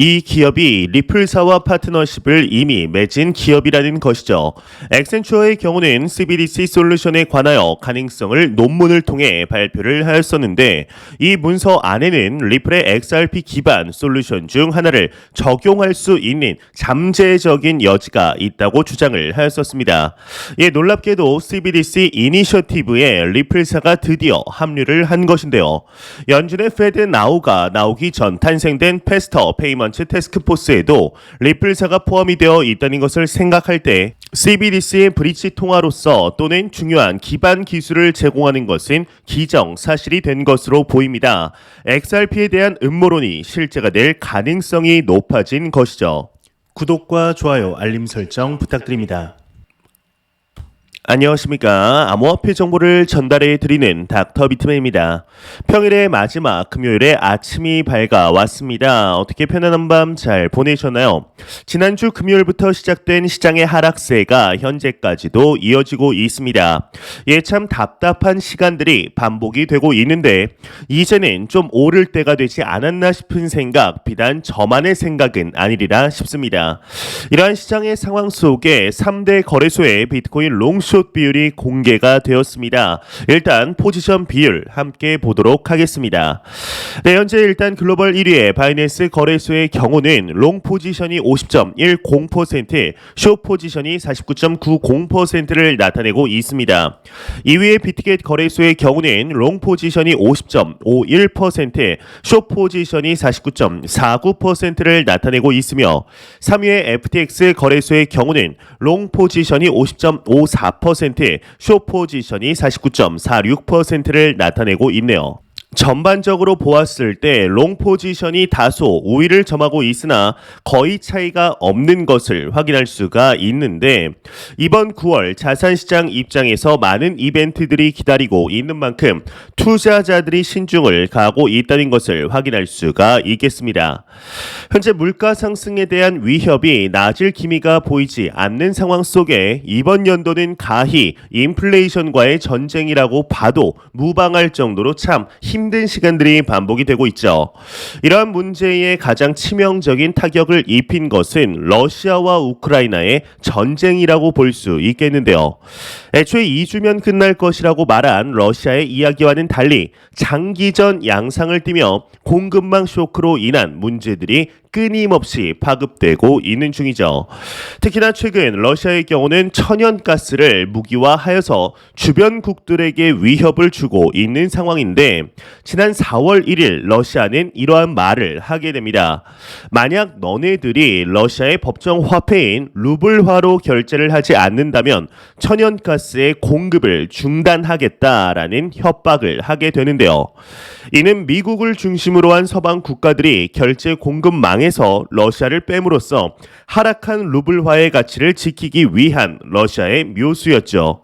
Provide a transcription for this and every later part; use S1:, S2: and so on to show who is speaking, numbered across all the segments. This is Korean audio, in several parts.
S1: 이 기업이 리플사와 파트너십을 이미 맺은 기업이라는 것이죠. 액센추어의 경우는 CBDC 솔루션에 관하여 가능성을 논문을 통해 발표를 하였었는데 이 문서 안에는 리플의 XRP 기반 솔루션 중 하나를 적용할 수 있는 잠재적인 여지가 있다고 주장을 하였었습니다. 놀랍게도 CBDC 이니셔티브에 리플사가 드디어 합류를 한 것인데요. 연준의 페드 나우가 나오기 전 탄생된 패스터 페이먼트 태스크포스에도 리플사가 포함이 되어 있다는 것을 생각할 때 CBDC의 브릿지 통화로서 또는 중요한 기반 기술을 제공하는 것은 기정사실이 된 것으로 보입니다. XRP에 대한 음모론이 실제가 될 가능성이 높아진 것이죠. 구독과 좋아요, 알림 설정 부탁드립니다. 안녕하십니까. 암호화폐 정보를 전달해 드리는 닥터 비트맨입니다. 평일의 마지막 금요일에 아침이 밝아왔습니다. 어떻게 편안한 밤 잘 보내셨나요? 지난주 금요일부터 시작된 시장의 하락세가 현재까지도 이어지고 있습니다. 참 답답한 시간들이 반복이 되고 있는데 이제는 좀 오를 때가 되지 않았나 싶은 생각, 비단 저만의 생각은 아니리라 싶습니다. 이러한 시장의 상황 속에 3대 거래소의 비트코인 롱숏 비율이 공개가 되었습니다. 일단 포지션 비율 함께 보도록 하겠습니다. 현재 일단 글로벌 1위의 바이낸스 거래소의 경우는 롱 포지션이 50.10%, 숏 포지션이 49.90%를 나타내고 있습니다. 2위의 비트겟 거래소의 경우는 롱 포지션이 50.51%, 숏 포지션이 49.49%를 나타내고 있으며 3위의 FTX 거래소의 경우는 롱 포지션이 50.54%, 숏 포지션이 49.46%를 나타내고 있네요. 전반적으로 보았을 때 롱 포지션이 다소 우위를 점하고 있으나 거의 차이가 없는 것을 확인할 수가 있는데 이번 9월 자산시장 입장에서 많은 이벤트들이 기다리고 있는 만큼 투자자들이 신중을 가하고 있다는 것을 확인할 수가 있겠습니다. 현재 물가 상승에 대한 위협이 낮을 기미가 보이지 않는 상황 속에 이번 연도는 가히 인플레이션과의 전쟁이라고 봐도 무방할 정도로 참 힘든 시간들이 반복이 되고 있죠. 이러한 문제에 가장 치명적인 타격을 입힌 것은 러시아와 우크라이나의 전쟁이라고 볼 수 있겠는데요. 애초에 2주면 끝날 것이라고 말한 러시아의 이야기와는 달리 장기전 양상을 띠며 공급망 쇼크로 인한 문제들이 끊임없이 파급되고 있는 중이죠. 특히나 최근 러시아의 경우는 천연가스를 무기화하여서 주변국들에게 위협을 주고 있는 상황인데 지난 4월 1일 러시아는 이러한 말을 하게 됩니다. 만약 너네들이 러시아의 법정 화폐인 루블화로 결제를 하지 않는다면 천연가스의 공급을 중단하겠다라는 협박을 하게 되는데요. 이는 미국을 중심으로 한 서방 국가들이 결제 공급망에서 러시아를 뺨으로써 하락한 루블화의 가치를 지키기 위한 러시아의 묘수였죠.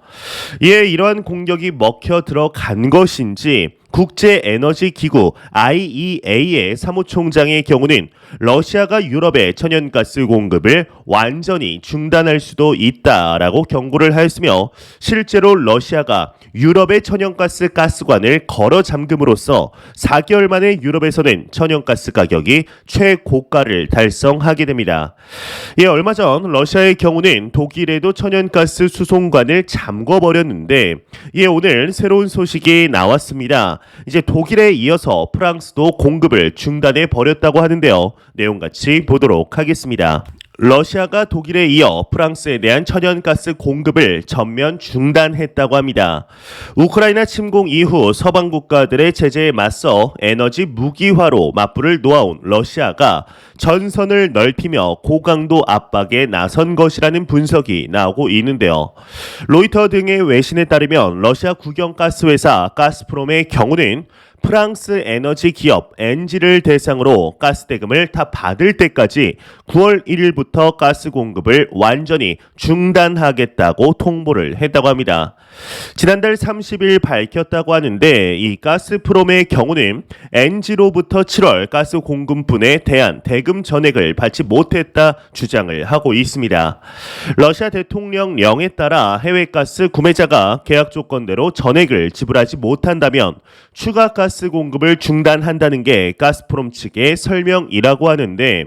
S1: 이러한 공격이 먹혀 들어간 것인지 국제에너지기구 IEA의 사무총장의 경우는 러시아가 유럽의 천연가스 공급을 완전히 중단할 수도 있다라고 경고를 하였으며 실제로 러시아가 유럽의 천연가스 가스관을 걸어 잠금으로써 4개월 만에 유럽에서는 천연가스 가격이 최고가를 달성하게 됩니다. 얼마 전 러시아의 경우는 독일에도 천연가스 수송관을 잠궈버렸는데 오늘 새로운 소식이 나왔습니다. 이제 독일에 이어서 프랑스도 공급을 중단해 버렸다고 하는데요. 내용 같이 보도록 하겠습니다. 러시아가 독일에 이어 프랑스에 대한 천연가스 공급을 전면 중단했다고 합니다. 우크라이나 침공 이후 서방 국가들의 제재에 맞서 에너지 무기화로 맞불을 놓아온 러시아가 전선을 넓히며 고강도 압박에 나선 것이라는 분석이 나오고 있는데요. 로이터 등의 외신에 따르면 러시아 국영가스회사 가스프롬의 경우는 프랑스 에너지 기업 엔지를 대상으로 가스 대금을 다 받을 때까지 9월 1일부터 가스 공급을 완전히 중단하겠다고 통보를 했다고 합니다. 지난달 30일 밝혔다고 하는데 이 가스프롬의 경우는 엔지로부터 7월 가스 공급분에 대한 대금 전액을 받지 못했다 주장을 하고 있습니다. 러시아 대통령령에 따라 해외가스 구매자가 계약 조건대로 전액을 지불하지 못한다면 추가 가스 공급을 중단한다는 게 가스프롬 측의 설명이라고 하는데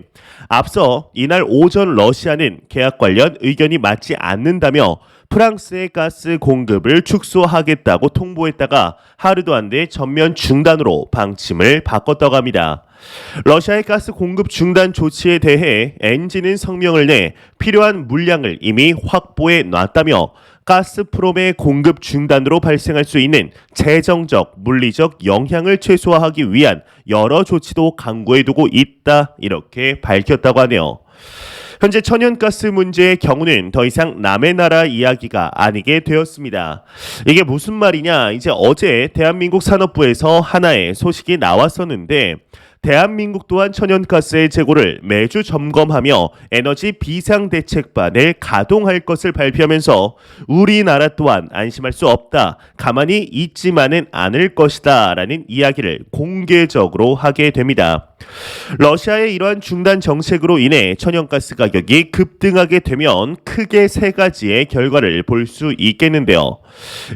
S1: 앞서 이날 오전 러시아는 계약 관련 의견이 맞지 않는다며 프랑스의 가스 공급을 축소하겠다고 통보했다가 하루도 안 돼 전면 중단으로 방침을 바꿨다고 합니다. 러시아의 가스 공급 중단 조치에 대해 엔진은 성명을 내 필요한 물량을 이미 확보해 놨다며 가스프롬의 공급 중단으로 발생할 수 있는 재정적, 물리적 영향을 최소화하기 위한 여러 조치도 강구해두고 있다 이렇게 밝혔다고 하네요. 현재 천연가스 문제의 경우는 더 이상 남의 나라 이야기가 아니게 되었습니다. 이게 무슨 말이냐? 이제 어제 대한민국 산업부에서 하나의 소식이 나왔었는데 대한민국 또한 천연가스의 재고를 매주 점검하며 에너지 비상대책반을 가동할 것을 발표하면서 우리나라 또한 안심할 수 없다, 가만히 있지만은 않을 것이다 라는 이야기를 공개적으로 하게 됩니다. 러시아의 이러한 중단 정책으로 인해 천연가스 가격이 급등하게 되면 크게 세 가지의 결과를 볼 수 있겠는데요.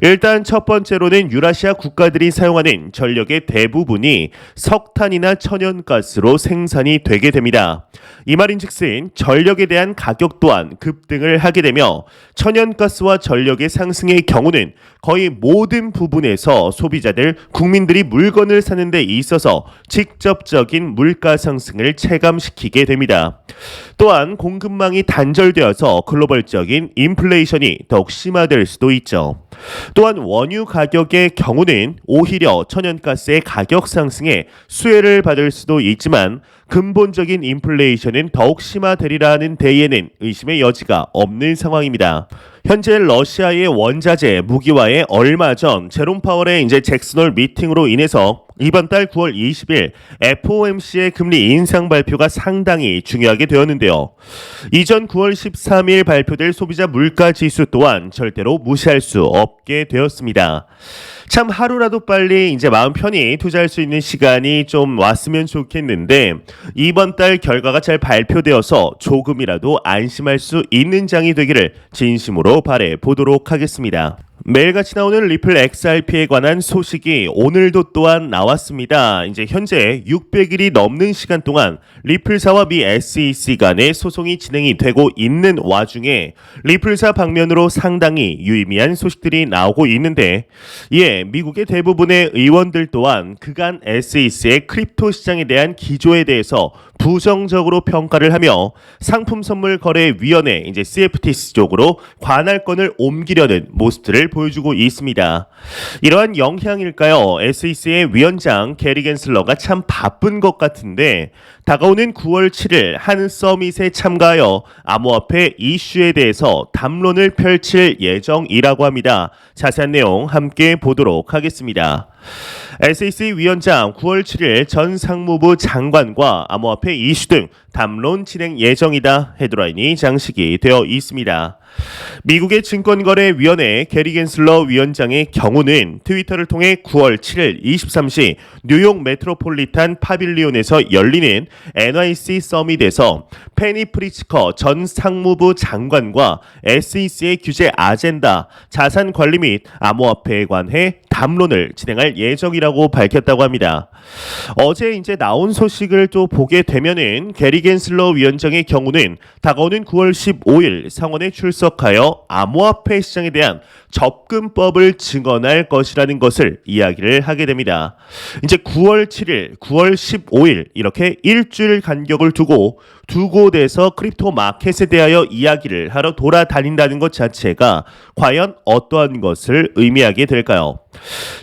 S1: 일단 첫 번째로는 유라시아 국가들이 사용하는 전력의 대부분이 석탄이나 천연가스로 생산이 되게 됩니다. 이 말인즉슨 전력에 대한 가격 또한 급등을 하게 되며 천연가스와 전력의 상승의 경우는 거의 모든 부분에서 소비자들, 국민들이 물건을 사는 데 있어서 직접적인 물가 상승을 체감시키게 됩니다. 또한 공급망이 단절되어서 글로벌적인 인플레이션이 더욱 심화될 수도 있죠. 또한 원유 가격의 경우는 오히려 천연가스의 가격 상승에 수혜를 받을 수도 있지만 근본적인 인플레이션은 더욱 심화되리라는 데에는 의심의 여지가 없는 상황입니다. 현재 러시아의 원자재, 무기화에 얼마 전 제롬 파월의 이제 잭슨홀 미팅으로 인해서 이번 달 9월 20일 FOMC의 금리 인상 발표가 상당히 중요하게 되었는데요. 이전 9월 13일 발표될 소비자 물가 지수 또한 절대로 무시할 수 없게 되었습니다. 참 하루라도 빨리 이제 마음 편히 투자할 수 있는 시간이 좀 왔으면 좋겠는데 이번 달 결과가 잘 발표되어서 조금이라도 안심할 수 있는 장이 되기를 진심으로 바래 보도록 하겠습니다. 매일같이 나오는 리플 XRP에 관한 소식이 오늘도 또한 나왔습니다. 이제 현재 600일이 넘는 시간 동안 리플사와 미 SEC 간의 소송이 진행이 되고 있는 와중에 리플사 방면으로 상당히 유의미한 소식들이 나오고 있는데 이에 미국의 대부분의 의원들 또한 그간 SEC의 크립토 시장에 대한 기조에 대해서 부정적으로 평가를 하며 상품선물거래위원회 이제 CFTC 쪽으로 관할권을 옮기려는 모습들을 보여주고 있습니다. 이러한 영향일까요? SEC의 위원장 게리 겐슬러가 참 바쁜 것 같은데 다가오는 9월 7일 한 서밋에 참가하여 암호화폐 이슈에 대해서 담론을 펼칠 예정이라고 합니다. 자세한 내용 함께 보도록 하겠습니다. SEC 위원장 9월 7일 전 상무부 장관과 암호화폐 이슈 등 담론 진행 예정이다 헤드라인이 장식이 되어 있습니다. 미국의 증권거래위원회 게리 겐슬러 위원장의 경우는 트위터를 통해 9월 7일 23시 뉴욕 메트로폴리탄 파빌리온에서 열리는 NYC 서밋에서 페니 프리츠커 전 상무부 장관과 SEC의 규제 아젠다, 자산 관리 및 암호화폐에 관해 담론을 진행할 예정이라고 밝혔다고 합니다. 어제 이제 나온 소식을 또 보게 되면은 게리 겐슬러 위원장의 경우는 다가오는 9월 15일 상원에 출석하여 암호화폐 시장에 대한 접근법을 증언할 것이라는 것을 이야기를 하게 됩니다. 이제 9월 7일, 9월 15일 이렇게 일주일 간격을 두고 두 곳에서 크립토 마켓에 대하여 이야기를 하러 돌아다닌다는 것 자체가 과연 어떠한 것을 의미하게 될까요?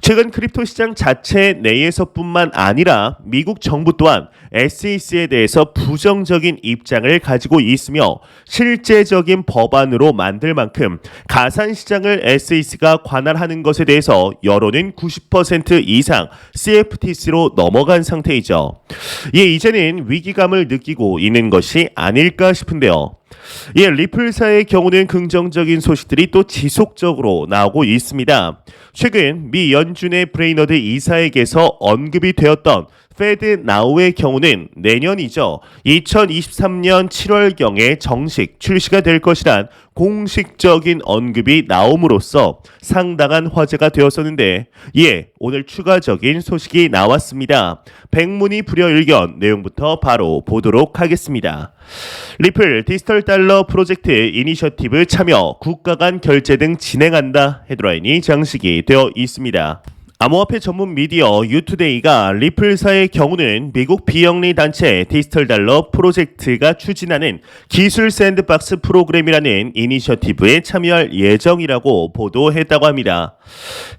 S1: 최근 크립토 시장 자체 내에서뿐만 아니라 미국 정부 또한 SEC에 대해서 부정적인 입장을 가지고 있으며 실제적인 법안으로 만들 만큼 가산시장을 SEC가 관할하는 것에 대해서 여론은 90% 이상 CFTC로 넘어간 상태이죠. 이제는 위기감을 느끼고 있는 것이 아닐까 싶은데요. 리플사의 경우는 긍정적인 소식들이 또 지속적으로 나오고 있습니다. 최근 미 연준의 브레이너드 이사에게서 언급이 되었던 페드 나우의 경우는 내년이죠. 2023년 7월경에 정식 출시가 될 것이란 공식적인 언급이 나옴으로써 상당한 화제가 되었었는데 이에 오늘 추가적인 소식이 나왔습니다. 백문이 불여일견 내용부터 바로 보도록 하겠습니다. 리플 디지털 달러 프로젝트 이니셔티브 참여 국가 간 결제 등 진행한다 헤드라인이 장식이 되어 있습니다. 암호화폐 전문 미디어 유투데이가 리플사의 경우는 미국 비영리 단체 디지털 달러 프로젝트가 추진하는 기술 샌드박스 프로그램이라는 이니셔티브에 참여할 예정이라고 보도했다고 합니다.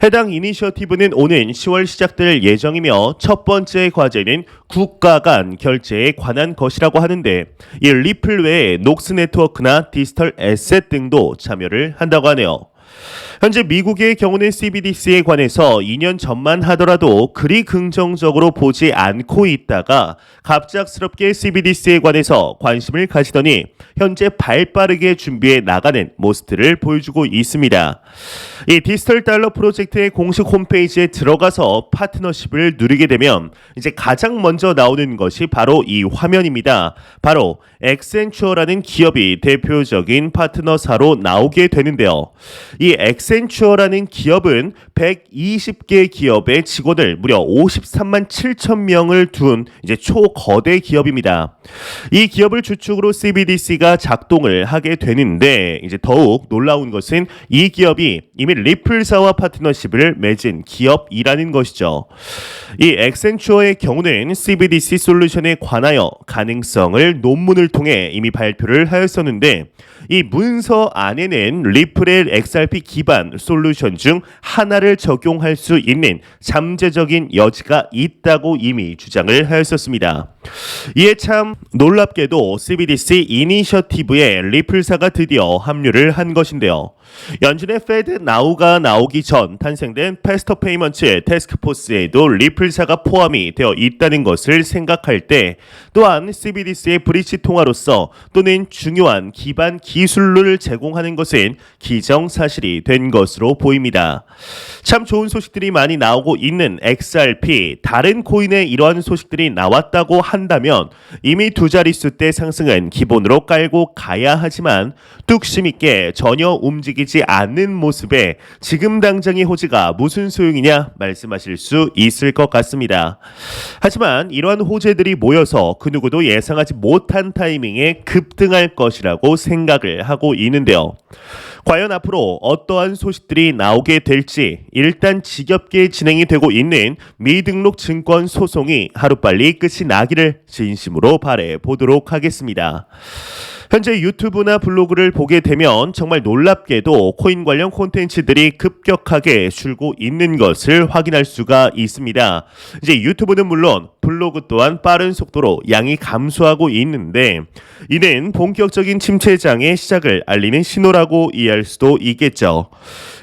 S1: 해당 이니셔티브는 오는 10월 시작될 예정이며 첫 번째 과제는 국가 간 결제에 관한 것이라고 하는데 이 리플 외에 녹스 네트워크나 디지털 에셋 등도 참여를 한다고 하네요. 현재 미국의 경우는 CBDC에 관해서 2년 전만 하더라도 그리 긍정적으로 보지 않고 있다가 갑작스럽게 CBDC에 관해서 관심을 가지더니 현재 발빠르게 준비해 나가는 모습들을 보여주고 있습니다. 이 디지털 달러 프로젝트의 공식 홈페이지에 들어가서 파트너십을 누리게 되면 이제 가장 먼저 나오는 것이 바로 이 화면입니다. 바로 엑센추어라는 기업이 대표적인 파트너사로 나오게 되는데요. 이 엑센추어라는 기업은 120개 기업의 직원을 무려 53만 7천 명을 둔 이제 초거대 기업입니다. 이 기업을 주축으로 CBDC가 작동을 하게 되는데 이제 더욱 놀라운 것은 이 기업이 이미 리플사와 파트너십을 맺은 기업이라는 것이죠. 이 엑센추어의 경우는 CBDC 솔루션에 관하여 가능성을 논문을 통해 이미 발표를 하였었는데 이 문서 안에는 리플의 XRP 기반 솔루션 중 하나를 적용할 수 있는 잠재적인 여지가 있다고 이미 주장을 하였었습니다. 이에 참 놀랍게도 CBDC 이니셔티브에 리플사가 드디어 합류를 한 것인데요. 연준의 페드 나우가 나오기 전 탄생된 패스터 페이먼트 태스크포스에도 리플사가 포함이 되어 있다는 것을 생각할 때 또한 CBDC의 브릿지 통화로서 또는 중요한 기반 기술을 제공하는 것은 기정사실이 된 것으로 보입니다. 참 좋은 소식들이 많이 나오고 있는 XRP, 다른 코인의 이러한 소식들이 나왔다고 한다면 이미 두 자릿수 대 상승은 기본으로 깔고 가야 하지만 뚝심 있게 전혀 움직이지 않는 모습에 지금 당장의 호재가 무슨 소용이냐 말씀하실 수 있을 것 같습니다. 하지만 이러한 호재들이 모여서 그 누구도 예상하지 못한 타이밍에 급등할 것이라고 생각을 하고 있는데요. 과연 앞으로 어떠한 소식들이 나오게 될지 일단 지겹게 진행이 되고 있는 미등록 증권 소송이 하루빨리 끝이 나기를 진심으로 바라보도록 보도록 하겠습니다. 현재 유튜브나 블로그를 보게 되면 정말 놀랍게도 코인 관련 콘텐츠들이 급격하게 줄고 있는 것을 확인할 수가 있습니다. 이제 유튜브는 물론 블로그 또한 빠른 속도로 양이 감소하고 있는데 이는 본격적인 침체장의 시작을 알리는 신호라고 이해할 수도 있겠죠.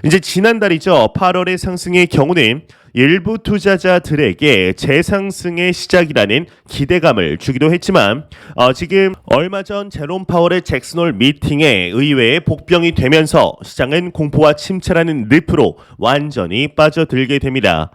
S1: 이제 지난달이죠. 8월의 상승의 경우는 일부 투자자들에게 재상승의 시작이라는 기대감을 주기도 했지만 지금 얼마 전 제롬 파월의 잭슨홀 미팅에 의외의 복병이 되면서 시장은 공포와 침체라는 늪으로 완전히 빠져들게 됩니다.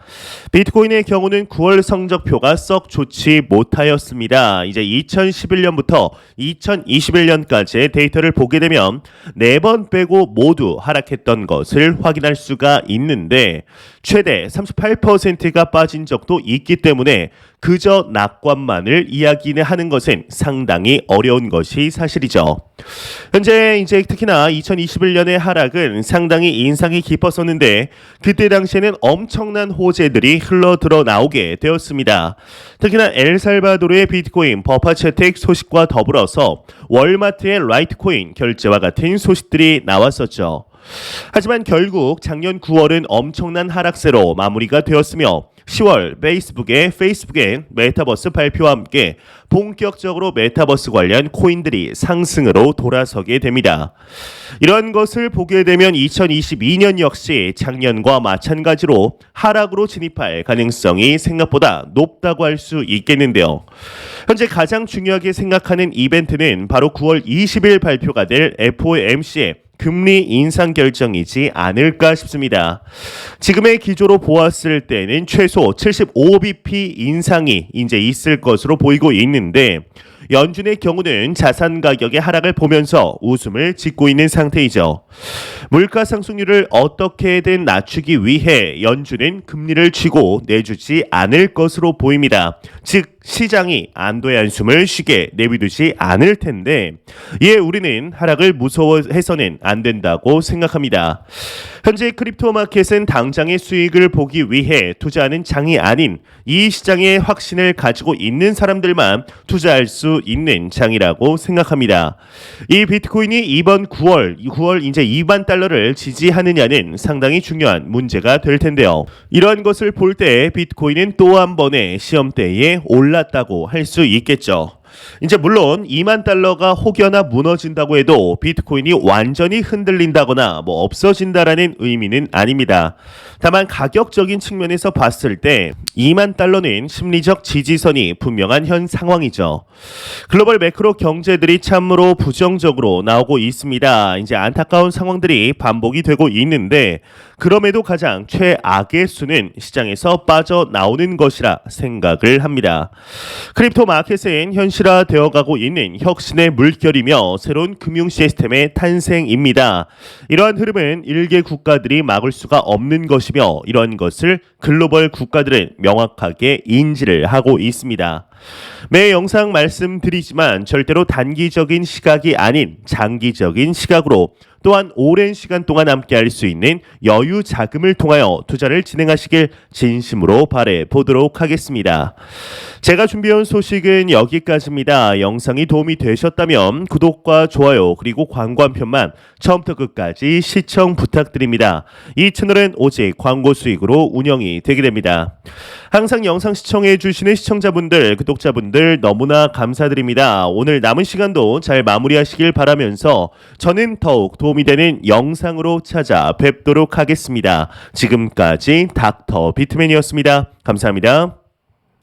S1: 비트코인의 경우는 9월 성적표가 썩 좋지 못하였습니다. 이제 2011년부터 2021년까지의 데이터를 보게 되면 4번 빼고 모두 하락했던 것을 확인할 수가 있는데 최대 38%가 빠진 적도 있기 때문에 그저 낙관만을 이야기하는 것은 상당히 어려운 것이 사실이죠. 현재 이제 특히나 2021년의 하락은 상당히 인상이 깊었었는데 그때 당시에는 엄청난 호재들이 흘러들어 나오게 되었습니다. 특히나 엘살바도르의 비트코인 버파 채택 소식과 더불어서 월마트의 라이트코인 결제와 같은 소식들이 나왔었죠. 하지만 결국 작년 9월은 엄청난 하락세로 마무리가 되었으며 10월 페이스북의 메타버스 발표와 함께 본격적으로 메타버스 관련 코인들이 상승으로 돌아서게 됩니다. 이런 것을 보게 되면 2022년 역시 작년과 마찬가지로 하락으로 진입할 가능성이 생각보다 높다고 할 수 있겠는데요. 현재 가장 중요하게 생각하는 이벤트는 바로 9월 20일 발표가 될 FOMC의 금리 인상 결정이지 않을까 싶습니다. 지금의 기조로 보았을 때는 최소 75bp 인상이 이제 있을 것으로 보이고 있는데 연준의 경우는 자산 가격의 하락을 보면서 웃음을 짓고 있는 상태이죠. 물가 상승률을 어떻게든 낮추기 위해 연준은 금리를 쥐고 내주지 않을 것으로 보입니다. 즉 시장이 안도의 한숨을 쉬게 내비두지 않을 텐데 이에 우리는 하락을 무서워해서는 안 된다고 생각합니다. 현재 크립토 마켓은 당장의 수익을 보기 위해 투자하는 장이 아닌 이 시장의 확신을 가지고 있는 사람들만 투자할 수 있는 장이라고 생각합니다. 이 비트코인이 이번 9월 이제 2만 달러를 지지하느냐는 상당히 중요한 문제가 될 텐데요. 이러한 것을 볼 때 비트코인은 또 한 번의 시험대에 올랐다고 할 수 있겠죠. 이제 물론 2만 달러가 혹여나 무너진다고 해도 비트코인이 완전히 흔들린다거나 없어진다라는 의미는 아닙니다. 다만 가격적인 측면에서 봤을 때 2만 달러는 심리적 지지선이 분명한 현 상황이죠. 글로벌 매크로 경제들이 참으로 부정적으로 나오고 있습니다. 이제 안타까운 상황들이 반복이 되고 있는데 그럼에도 가장 최악의 수는 시장에서 빠져나오는 것이라 생각을 합니다. 크립토 마켓은 현실화되어 가고 있는 혁신의 물결이며 새로운 금융 시스템의 탄생입니다. 이러한 흐름은 일개 국가들이 막을 수가 없는 것이며 이러한 것을 글로벌 국가들은 명확하게 인지를 하고 있습니다. 매 영상 말씀드리지만 절대로 단기적인 시각이 아닌 장기적인 시각으로 또한 오랜 시간 동안 함께할 수 있는 여유 자금을 통하여 투자를 진행하시길 진심으로 바래 보도록 하겠습니다. 제가 준비해온 소식은 여기까지입니다. 영상이 도움이 되셨다면 구독과 좋아요 그리고 광고 한 편만 처음부터 끝까지 시청 부탁드립니다. 이 채널은 오직 광고 수익으로 운영이 되게 됩니다. 항상 영상 시청해 주시는 시청자분들, 구독자분들 너무나 감사드립니다. 오늘 남은 시간도 잘 마무리하시길 바라면서 저는 더욱 도움이 되는 영상으로 찾아뵙도록 하겠습니다. 지금까지 닥터 비트맨이었습니다. 감사합니다.